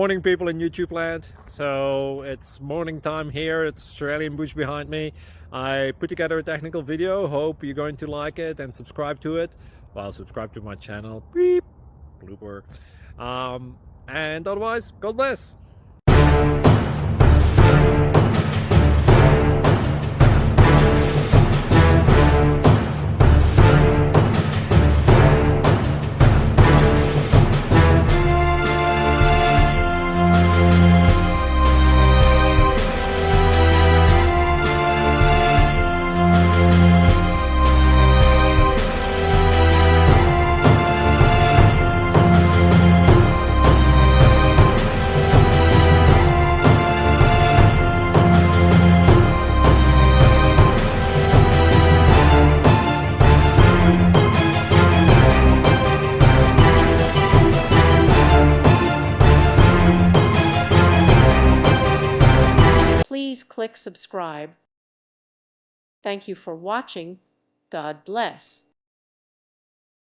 Morning people in YouTube land. So it's morning time here. It's Australian bush behind me. I put together a technical video. Hope you're going to like it and subscribe to it. Well, subscribe to my channel. Beep. Blooper. And otherwise, God bless. Please click subscribe. Thank you for watching. God bless.